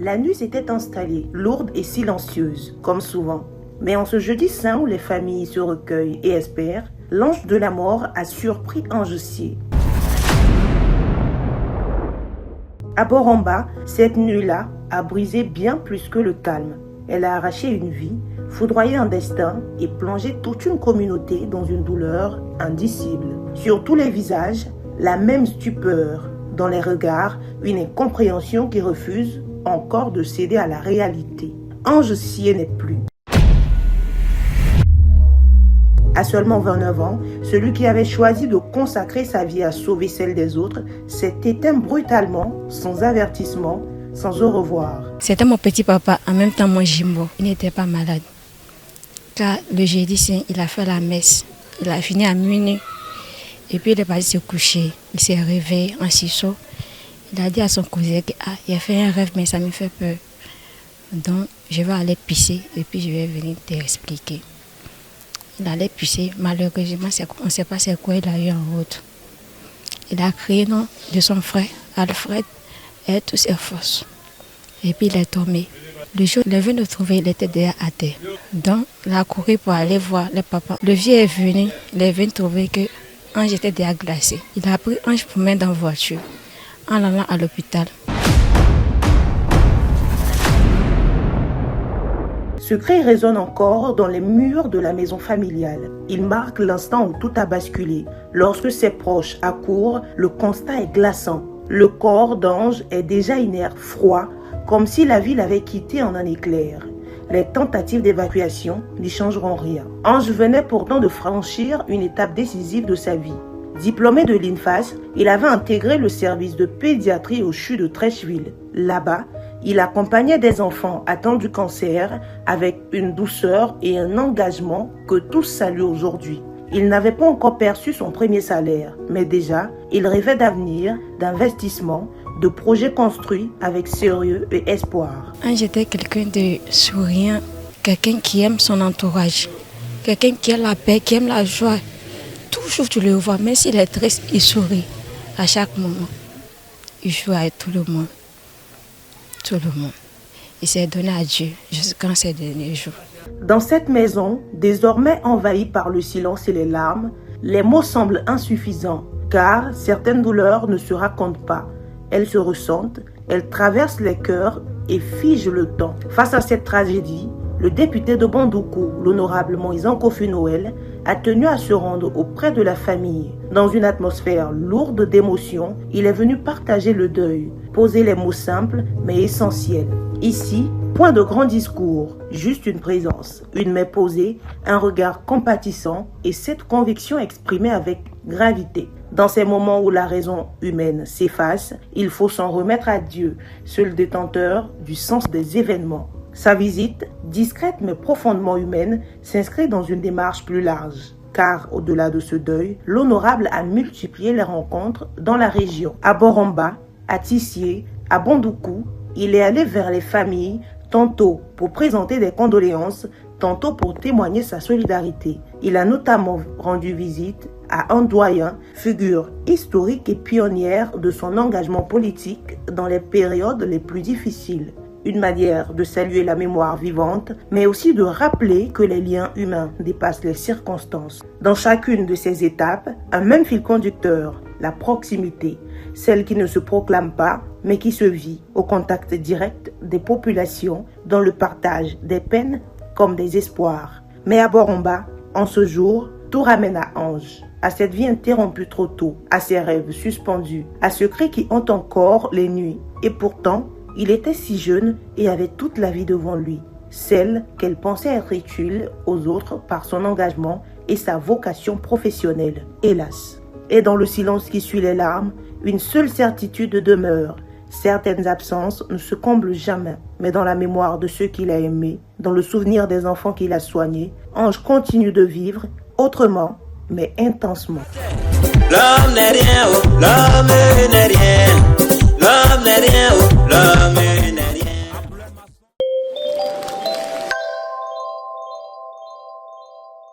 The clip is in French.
La nuit s'était installée, lourde et silencieuse, comme souvent. Mais en ce jeudi saint où les familles se recueillent et espèrent, l'ange de la mort a surpris Angecier. À Boromba, cette nuit-là a brisé bien plus que le calme. Elle a arraché une vie, foudroyé un destin et plongé toute une communauté dans une douleur indicible. Sur tous les visages, la même stupeur. Dans les regards, une incompréhension qui refuse encore de céder à la réalité. Angecier n'est plus. À seulement 29 ans, celui qui avait choisi de consacrer sa vie à sauver celle des autres s'est éteint brutalement, sans avertissement, sans au revoir. C'était mon petit papa, en même temps mon Jimbo. Il n'était pas malade. Car le jeudi saint, il a fait la messe. Il a fini à minuit. Et puis il est parti se coucher. Il s'est réveillé en ciseaux. Il a dit à son cousin qu'il a fait un rêve, mais ça me fait peur. Donc je vais aller pisser et puis je vais venir t'expliquer. Il allait pisser. Malheureusement, on ne sait pas c'est quoi il a eu en route. Il a crié le nom de son frère, Alfred, et toutes ses forces. Et puis il est tombé. Le jour où il est venu le trouver, il était déjà à terre. Donc il a couru pour aller voir le papa. Le vieux est venu, il est venu trouver que Ange était déjà glacé. Il a pris Ange pour mettre dans la voiture en allant à l'hôpital. Ce cri résonne encore dans les murs de la maison familiale. Il marque l'instant où tout a basculé. Lorsque ses proches accourent, le constat est glaçant. Le corps d'Ange est déjà inerte, froid, comme si la vie l'avait quitté en un éclair. Les tentatives d'évacuation n'y changeront rien. Ange venait pourtant de franchir une étape décisive de sa vie. Diplômé de l'INFAS, il avait intégré le service de pédiatrie au CHU de Trècheville. Là-bas, il accompagnait des enfants atteints du cancer avec une douceur et un engagement que tous saluent aujourd'hui. Il n'avait pas encore perçu son premier salaire, mais déjà, il rêvait d'avenir, d'investissement, de projets construits avec sérieux et espoir. J'étais quelqu'un de souriant, quelqu'un qui aime son entourage, quelqu'un qui aime la paix, qui aime la joie. Toujours tu le vois, même s'il est triste, il sourit à chaque moment. Il joue avec tout le monde. Tout le monde. Il s'est donné à Dieu jusqu'à ses derniers jours. Dans cette maison, désormais envahie par le silence et les larmes, les mots semblent insuffisants, car certaines douleurs ne se racontent pas. Elles se ressentent, elles traversent les cœurs et figent le temps. Face à cette tragédie, le député de Bandoukou, l'honorable Moïse Kofi Noël, a tenu à se rendre auprès de la famille. Dans une atmosphère lourde d'émotions, il est venu partager le deuil, poser les mots simples mais essentiels. Ici, point de grand discours, juste une présence, une main posée, un regard compatissant et cette conviction exprimée avec gravité. Dans ces moments où la raison humaine s'efface, il faut s'en remettre à Dieu, seul détenteur du sens des événements. Sa visite, discrète mais profondément humaine, s'inscrit dans une démarche plus large. Car, au-delà de ce deuil, l'honorable a multiplié les rencontres dans la région. À Boromba, à Tissié, à Bandoukou, il est allé vers les familles, tantôt pour présenter des condoléances, tantôt pour témoigner sa solidarité. Il a notamment rendu visite à un doyen, figure historique et pionnière de son engagement politique dans les périodes les plus difficiles. Une manière de saluer la mémoire vivante, mais aussi de rappeler que les liens humains dépassent les circonstances. Dans chacune de ces étapes, un même fil conducteur, la proximité, celle qui ne se proclame pas, mais qui se vit au contact direct des populations, dans le partage des peines comme des espoirs. Mais à Boromba, en ce jour, tout ramène à Ange, à cette vie interrompue trop tôt, à ses rêves suspendus, à ce cri qui hante encore les nuits. Et pourtant, il était si jeune et avait toute la vie devant lui, celle qu'elle pensait être utile aux autres par son engagement et sa vocation professionnelle. Hélas. Et dans le silence qui suit les larmes, une seule certitude demeure. Certaines absences ne se comblent jamais, mais dans la mémoire de ceux qu'il a aimés, dans le souvenir des enfants qu'il a soignés, Ange continue de vivre autrement, mais intensement. L'homme n'est rien, oh, l'homme n'est rien, l'homme n'est rien, oh, l'homme n'est rien.